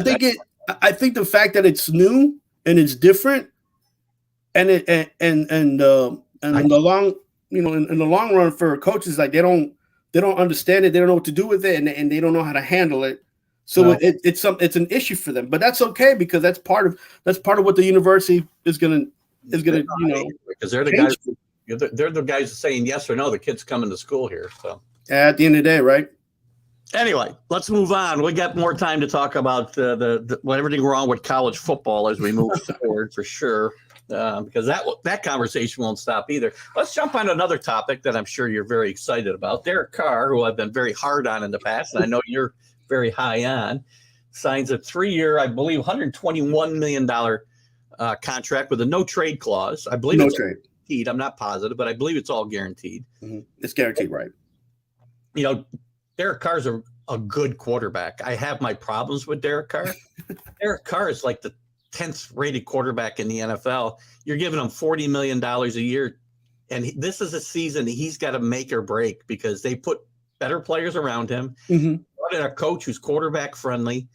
I think the fact that it's new and it's different, and in the long run for coaches, like they don't understand it, they don't know what to do with it, and they don't know how to handle it. So it's an issue for them, but that's okay because that's part of what the university is gonna because they're the guys. They're the guys saying yes or no. The kid's coming to school here. So at the end of the day, right? Anyway, let's move on. We got more time to talk about everything wrong with college football as we move forward, for sure, because that conversation won't stop either. Let's jump on another topic that I'm sure you're very excited about. Derek Carr, who I've been very hard on in the past, and I know you're very high on, signs a 3-year, I believe, $121 million contract with a no trade clause. I believe it's trade. Guaranteed. I'm not positive, but I believe it's all guaranteed. Mm-hmm. It's guaranteed, right? Derek Carr's a good quarterback. I have my problems with Derek Carr. Derek Carr is like the 10th rated quarterback in the NFL. You're giving him $40 million a year. And this is a season he's got to make or break because they put better players around him. Mm-hmm. Brought in a coach who's quarterback friendly,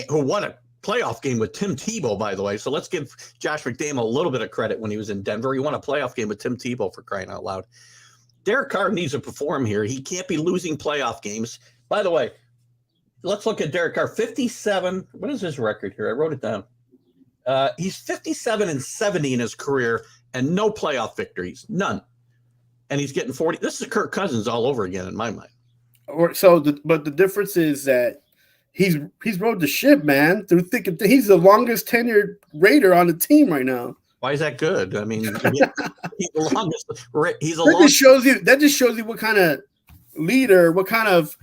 who won a playoff game with Tim Tebow, by the way. So let's give Josh McDaniel a little bit of credit when he was in Denver. He won a playoff game with Tim Tebow, for crying out loud. Derek Carr needs to perform here. He can't be losing playoff games. By the way, let's look at Derek Carr. 57. What is his record here? I wrote it down. He's 57-70 in his career and no playoff victories. None. And he's getting 40. This is Kirk Cousins all over again in my mind. But the difference is that he's rode the ship, man, through thick and thin. He's the longest tenured Raider on the team right now. Why is that good? I mean, he's the longest. That just shows you what kind of leader, what kind of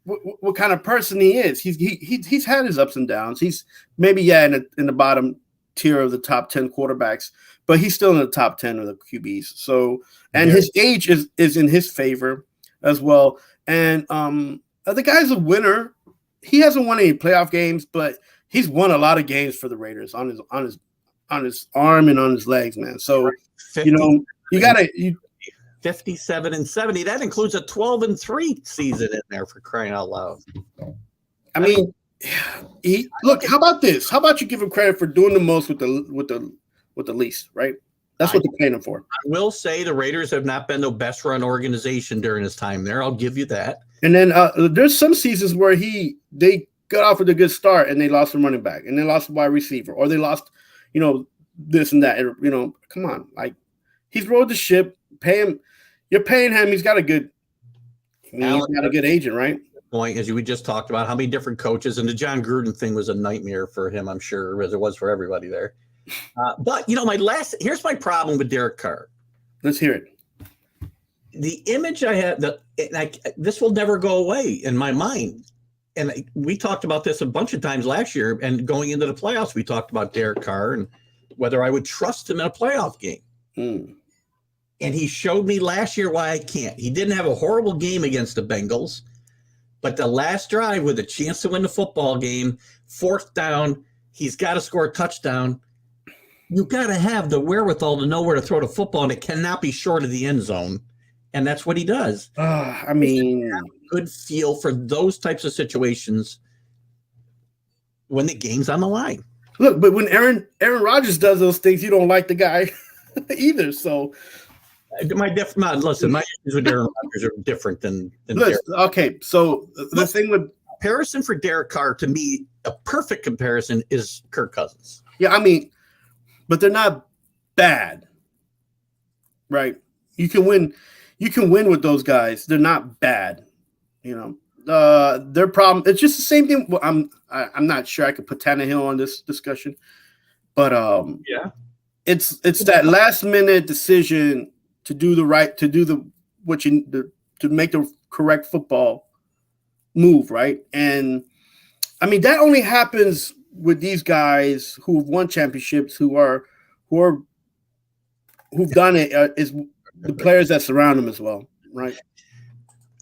what kind of person he is. He's had his ups and downs. He's maybe in the bottom tier of the top 10 quarterbacks, but he's still in the top 10 of the QBs. So, and his age is in his favor as well. And the guy's a winner. He hasn't won any playoff games, but he's won a lot of games for the Raiders on his arm and on his legs, man. So, you gotta 57-70. That includes a 12-3 season in there, for crying out loud. I mean, look. How about this? How about you give him credit for doing the most with the least, right? That's what they're paying him for. I will say the Raiders have not been the best run organization during his time there. I'll give you that. And then there's some seasons where they got off with a good start and they lost a running back and they lost a wide receiver or they lost, this and that. Come on, like he's rode the ship. Pay him. You're paying him. He's got a good. He's got a good agent, right? Point as we just talked about how many different coaches and the John Gruden thing was a nightmare for him, I'm sure, as it was for everybody there. But here's my problem with Derek Carr. Let's hear it. The image I have, this will never go away in my mind. And we talked about this a bunch of times last year. And going into the playoffs, we talked about Derek Carr and whether I would trust him in a playoff game. And he showed me last year why I can't. He didn't have a horrible game against the Bengals, but the last drive with a chance to win the football game, 4th down, he's got to score a touchdown. You got to have the wherewithal to know where to throw the football, and it cannot be short of the end zone. And that's what he does. I mean, Good feel for those types of situations when the game's on the line. Look, but when Aaron Rodgers does those things, you don't like the guy either. So my issues with Aaron Rodgers are different than Derek. Okay, so the thing with comparison for Derek Carr, to me, a perfect comparison is Kirk Cousins. Yeah, I mean, but they're not bad, right? You can win with those guys. They're not bad, Their problem, it's just the same thing. Well, I'm not sure I could put Tannehill on this discussion, but yeah, it's that last minute decision to make the correct football move, right? And I mean that only happens with these guys who have won championships, who've done it, is the players that surround them as well, right?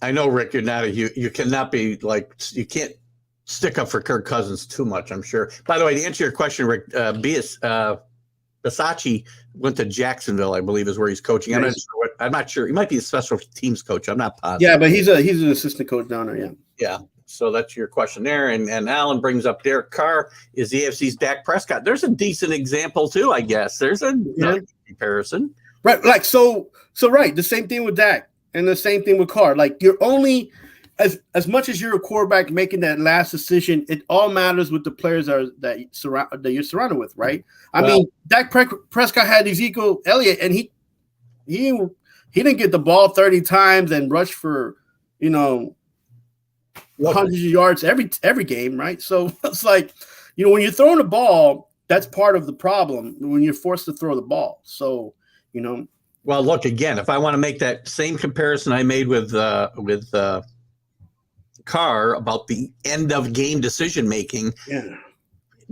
I know, Rick, you cannot be like, you can't stick up for Kirk Cousins too much, I'm sure. By the way, to answer your question, Rick, Bisaccia went to Jacksonville, I believe, is where he's coaching. I'm not sure. He might be a special teams coach. I'm not positive. Yeah, but he's an assistant coach down there. Yeah. Yeah. So that's your question there. And Alan brings up Derek Carr is the AFC's Dak Prescott. There's a decent example too, I guess. There's a comparison. Right. Like, so right. The same thing with Dak and the same thing with Carr. Like, you're only as much as you're a quarterback making that last decision, it all matters with the players that you're surrounded with, right? I mean, Dak Prescott had Ezekiel Elliott, and he didn't get the ball 30 times and rush for, hundreds of yards every game, right? So it's like, when you're throwing the ball, that's part of the problem when you're forced to throw the ball. So, Well, look, again, if I want to make that same comparison I made with Carr about the end of game decision making,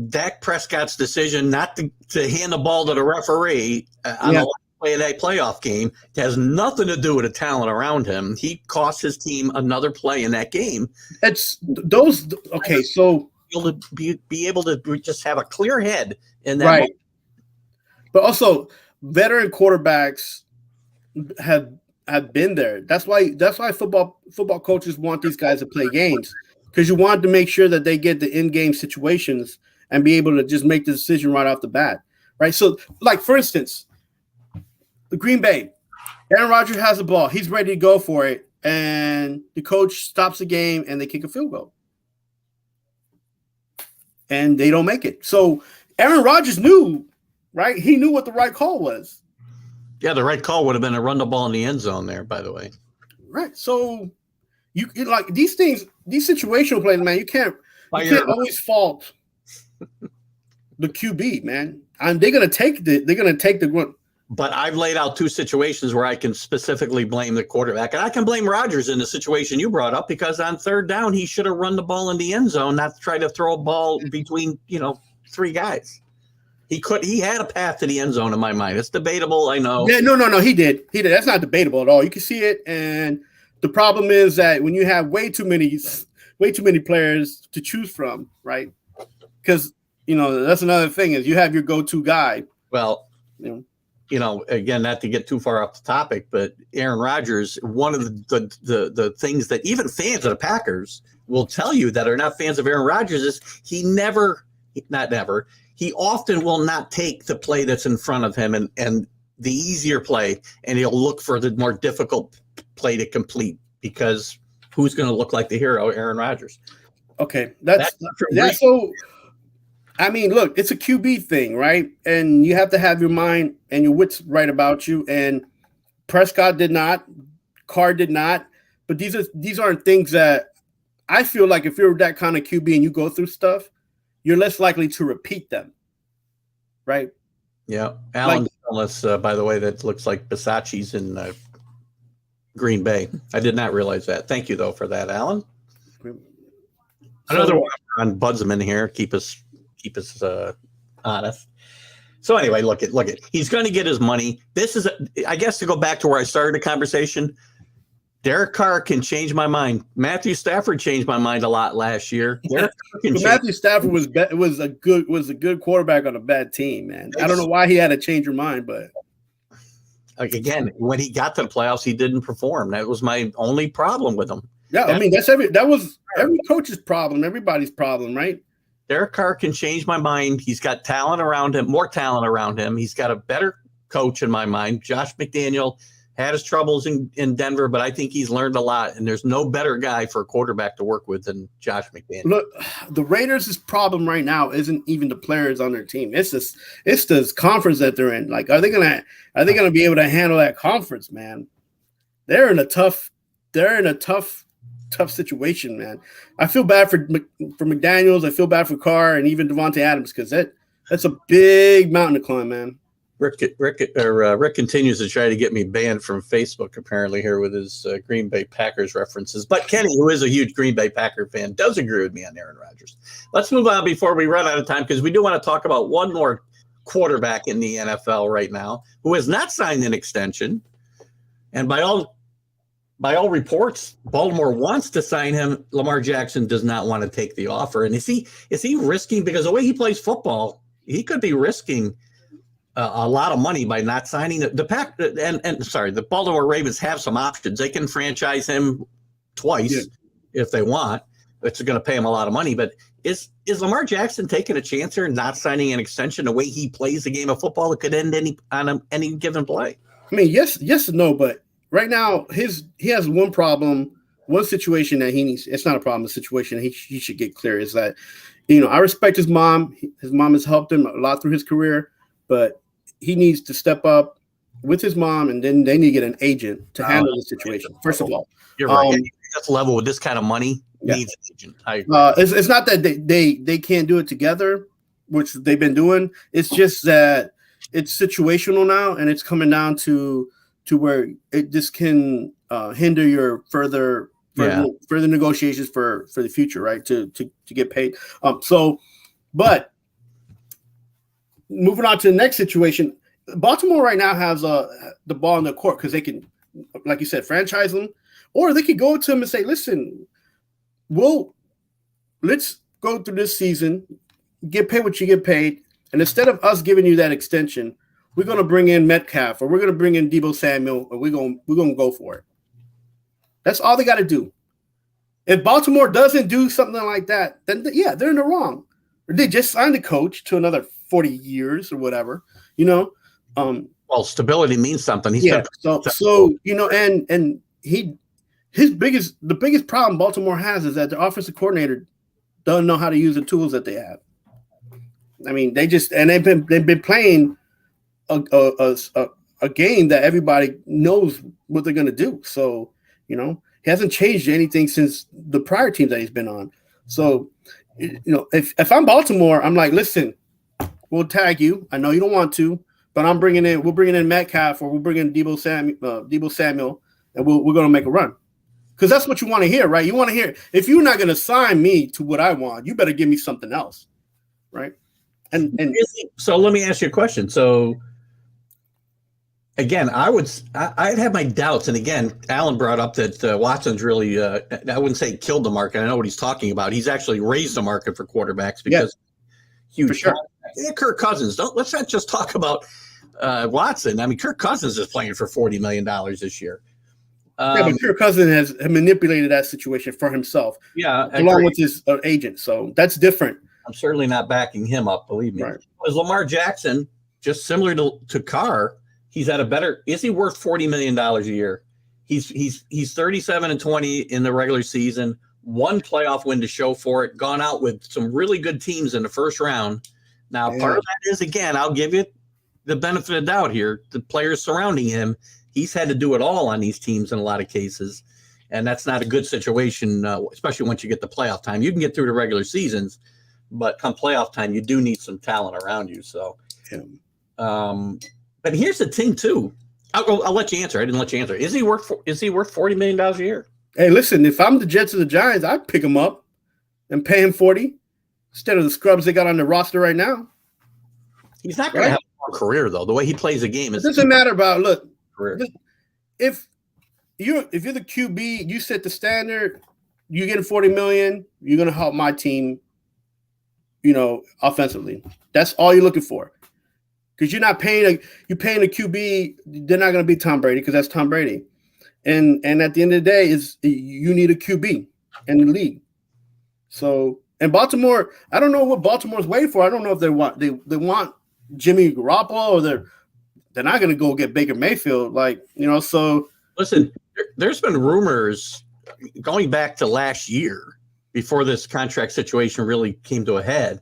Dak Prescott's decision not to hand the ball to the referee on the last play of that playoff game has nothing to do with the talent around him. He cost his team another play in that game. It's those. Okay, so be able to just have a clear head in that. Right, moment. But also veteran quarterbacks have been there. That's why football coaches want these guys to play games, because you want to make sure that they get the in-game situations and be able to just make the decision right off the bat, right? So, like, for instance, the Green Bay, Aaron Rodgers has the ball. He's ready to go for it, and the coach stops the game, and they kick a field goal. And they don't make it. So Aaron Rodgers knew, right? He knew what the right call was. Yeah, the right call would have been to run the ball in the end zone there, by the way. Right. So you like these things, these situational plays, man, you can't always fault the QB, man. And they're gonna take the one. But I've laid out two situations where I can specifically blame the quarterback. And I can blame Rodgers in the situation you brought up, because on third down, he should have run the ball in the end zone, not try to throw a ball between, three guys. He had a path to the end zone in my mind. It's debatable, I know. Yeah, no, he did. That's not debatable at all. You can see it. And the problem is that when you have way too many players to choose from, right? Because, that's another thing, is you have your go-to guy. Well, again, not to get too far off the topic, but Aaron Rodgers, one of the things that even fans of the Packers will tell you that are not fans of Aaron Rodgers is he often will not take the play that's in front of him and the easier play, and he'll look for the more difficult play to complete, because who's going to look like the hero? Aaron Rodgers. Okay, that's so. I mean, look, it's a QB thing, right? And you have to have your mind and your wits right about you. And Prescott did not, Carr did not. But these aren't things that I feel like if you're that kind of QB and you go through stuff, you're less likely to repeat them, right? Yeah. Alan telling us, by the way, that looks like Bisaccia's in Green Bay. I did not realize that. Thank you, though, for that, Alan. Another one on Budsman here. Keep us honest. So anyway, look at he's going to get his money. This is I guess to go back to where I started the conversation, Derek Carr can change my mind. Matthew Stafford changed my mind a lot last year. Matthew Stafford was a good quarterback on a bad team, man. I don't know why he had to change your mind, but Like, again, when he got to the playoffs, he didn't perform. That was my only problem with him. Yeah, I mean that was every coach's problem, everybody's problem, right? Derek Carr can change my mind. He's got talent around him, more talent around him. He's got a better coach in my mind. Josh McDaniel had his troubles in Denver, but I think he's learned a lot. And there's no better guy for a quarterback to work with than Josh McDaniel. Look, the Raiders' problem right now isn't even the players on their team. It's this conference that they're in. Like, are they gonna be able to handle that conference, man? They're in a tough situation, man. I feel bad for McDaniels. I feel bad for Carr and even Devontae Adams because that's a big mountain to climb, man. Rick continues to try to get me banned from Facebook, apparently, here with his Green Bay Packers references. But Kenny, who is a huge Green Bay Packer fan, does agree with me on Aaron Rodgers. Let's move on before we run out of time, because we do want to talk about one more quarterback in the NFL right now who has not signed an extension. And by all reports, Baltimore wants to sign him. Lamar Jackson does not want to take the offer. And is he risking, because the way he plays football, he could be risking a lot of money by not signing the Baltimore Ravens have some options. They can franchise him twice if they want. It's going to pay him a lot of money. But is Lamar Jackson taking a chance here and not signing an extension? The way he plays the game of football, it could end any given play. I mean, yes and no, but right now he has one problem, one situation that he needs. It's not a problem. The situation he should get clear is that, I respect his mom. His mom has helped him a lot through his career, but he needs to step up with his mom, and then they need to get an agent to handle the situation. First of all, you're right. That's level with this kind of money needs an agent. It's not that they can't do it together, which they've been doing. It's just that it's situational now, and it's coming down to where this can hinder your further negotiations for the future, right? To get paid. But moving on to the next situation, Baltimore right now has the ball in the court because they can, like you said, franchise them, or they could go to him and say, "Listen, let's go through this season, get paid what you get paid, and instead of us giving you that extension, we're going to bring in Metcalf, or we're going to bring in Dabo Samuel, and we're going to go for it." That's all they got to do. If Baltimore doesn't do something like that, then they're in the wrong. They just signed the coach to another 40 years or whatever, Well, stability means something. And the biggest problem Baltimore has is that the offensive coordinator doesn't know how to use the tools that they have. I mean, they've been playing a game that everybody knows what they're going to do. So, he hasn't changed anything since the prior teams that he's been on. So, if I'm Baltimore, I'm like, listen, we'll tag you. I know you don't want to, but we're bringing in Metcalf, or we'll bring in Dabo Samuel, and we're going to make a run. Because that's what you want to hear, right? You want to hear, if you're not going to sign me to what I want, you better give me something else, right? And so let me ask you a question. So again, I'd have my doubts. And again, Alan brought up that Watson's really, I wouldn't say killed the market. I know what he's talking about. He's actually raised the market for quarterbacks because huge. For sure. Kirk Cousins. Let's not just talk about Watson. I mean, Kirk Cousins is playing for $40 million this year. But Kirk Cousins has manipulated that situation for himself. Yeah, along with his agent. So that's different. I'm certainly not backing him up, believe me. Right. As Lamar Jackson, just similar to Carr, he's at a better. Is he worth $40 million a year? He's 37-20 in the regular season. One playoff win to show for it. Gone out with some really good teams in the first round. Now, part of that is, again, I'll give you the benefit of doubt here. The players surrounding him, he's had to do it all on these teams in a lot of cases. And that's not a good situation, especially once you get the playoff time. You can get through the regular seasons, but come playoff time, you do need some talent around you. So, but here's the thing, too. I'll let you answer. I didn't let you answer. Is he worth $40 million a year? Hey, listen, if I'm the Jets or the Giants, I'd pick him up and pay him 40 instead of the scrubs they got on the roster right now. He's not going to have a long career, though. The way he plays the game, it doesn't matter about career. If you're the QB, you set the standard. You get $40 million. You're going to help my team, offensively. That's all you're looking for. because you're paying a QB. They're not going to be Tom Brady because that's Tom Brady, and at the end of the day, is you need a QB in the league. So, and Baltimore, I don't know what Baltimore's waiting for. I don't know if they want Jimmy Garoppolo or they're not going to go get Baker Mayfield. So listen, there's been rumors going back to last year before this contract situation really came to a head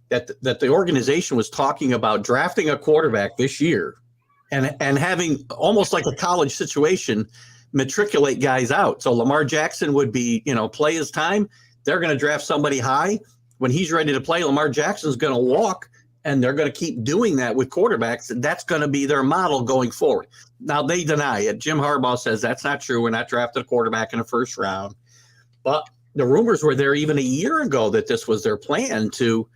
that the organization was talking about drafting a quarterback this year and having almost like a college situation, matriculate guys out. So Lamar Jackson would be, play his time. They're going to draft somebody high. When he's ready to play, Lamar Jackson's going to walk, and they're going to keep doing that with quarterbacks, and that's going to be their model going forward. Now, they deny it. Jim Harbaugh says that's not true. We're not drafting a quarterback in the first round. But the rumors were there even a year ago that this was their plan to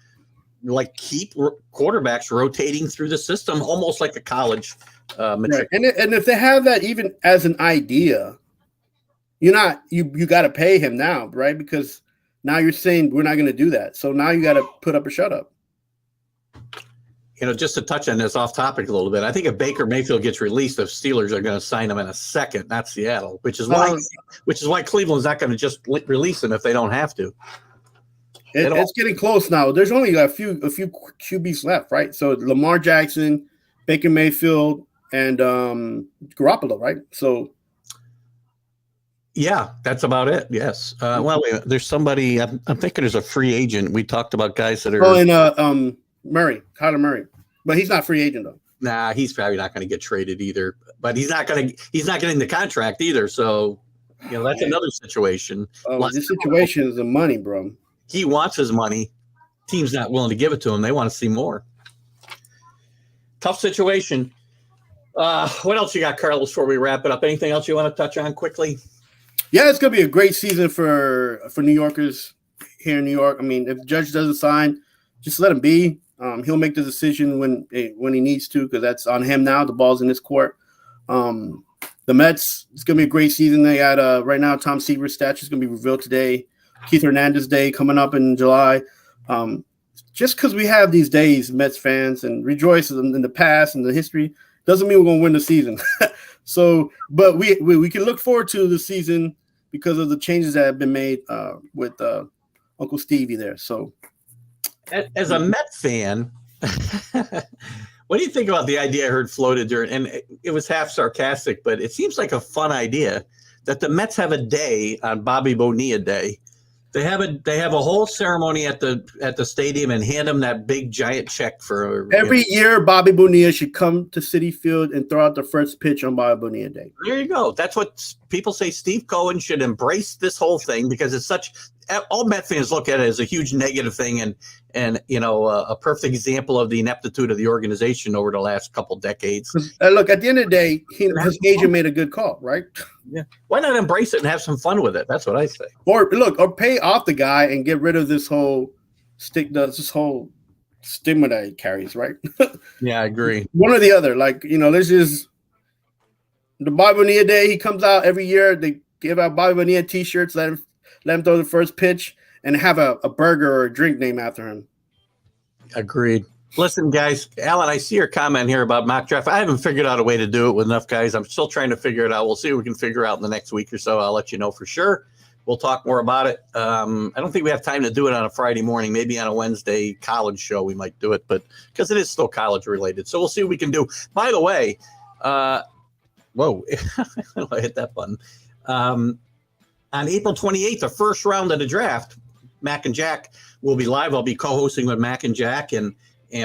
keep quarterbacks rotating through the system, almost like a college right. And if they have that even as an idea, you got to pay him now, right? Because now you're saying we're not going to do that. So now you got to put up or shut up. Just to touch on this off topic a little bit, I think if Baker Mayfield gets released, the Steelers are going to sign him in a second, not Seattle, which is why Cleveland's not going to just release him if they don't have to. It's getting close now. There's only a few QBs left, right? So Lamar Jackson, Baker Mayfield, and Garoppolo, right? So yeah, that's about it. Yes. Well, there's somebody. I'm thinking there's a free agent. We talked about guys that are. Oh, and Kyler Murray, but he's not free agent though. Nah, he's probably not going to get traded either. But he's not getting the contract either. So that's another situation. Oh, this situation is the money, bro. He wants his money. Team's not willing to give it to him. They want to see more. Tough situation. What else you got, Carlos, before we wrap it up? Anything else you want to touch on quickly? Yeah, it's going to be a great season for New Yorkers here in New York. I mean, if the judge doesn't sign, just let him be. He'll make the decision when he needs to, because that's on him now. The ball's in his court. The Mets, it's going to be a great season. They got right now Tom Seaver's statue is going to be revealed today. Keith Hernandez Day coming up in July. Just because we have these days, Mets fans, and rejoice in the past and the history, doesn't mean we're going to win the season. So, but we can look forward to the season because of the changes that have been made with Uncle Stevie there. So, as a Met fan, what do you think about the idea I heard floated during? And it was half sarcastic, but it seems like a fun idea that the Mets have a day on Bobby Bonilla Day. They have a whole ceremony at the stadium and hand him that big giant check for every year. Bobby Bonilla should come to Citi Field and throw out the first pitch on Bobby Bonilla Day. There you go. That's what people say. Steve Cohen should embrace this whole thing because it's such. All Met fans look at it as a huge negative thing and a perfect example of the ineptitude of the organization over the last couple decades. Look, at the end of the day, his agent made a good call, right? Yeah. Why not embrace it and have some fun with it? That's what I say. Or pay off the guy and get rid of this whole stigma that he carries, right? Yeah, I agree. One or the other. Let's just the Bobby Bonilla Day. He comes out every year. They give out Bobby Bonilla T-shirts. Let him throw the first pitch and have a burger or a drink named after him. Agreed. Listen, guys, Alan, I see your comment here about mock draft. I haven't figured out a way to do it with enough guys. I'm still trying to figure it out. We'll see what we can figure out in the next week or so. I'll let you know for sure. We'll talk more about it. I don't think we have time to do it on a Friday morning. Maybe on a Wednesday college show we might do it, but because it is still college related. So we'll see what we can do. By the way, whoa, I hit that button. On April 28th, the first round of the draft, Mac and Jack will be live. I'll be co-hosting with Mac and Jack and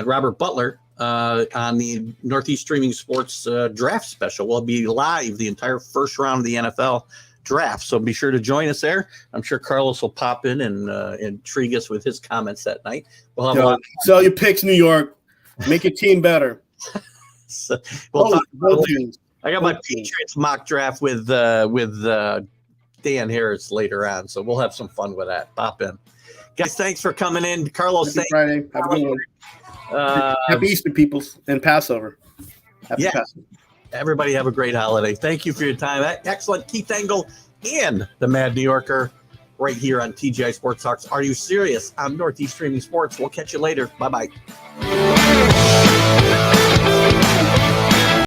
Robert Butler on the Northeast Streaming Sports draft special. We'll be live the entire first round of the NFL draft. So be sure to join us there. I'm sure Carlos will pop in and intrigue us with his comments that night. We'll have sell your picks, New York. Make your team better. So we'll talk about teams. I got my Patriots mock draft with Dan Harris later on, so we'll have some fun with that. Pop in. Guys, thanks for coming in. Carlos, Happy Friday. Have a good one. Happy Easter, peoples, and Passover. Happy Passover. Everybody have a great holiday. Thank you for your time. Excellent. Keith Engel and the Mad New Yorker right here on TGI Sports Talks. Are you serious? On Northeast Streaming Sports. We'll catch you later. Bye-bye.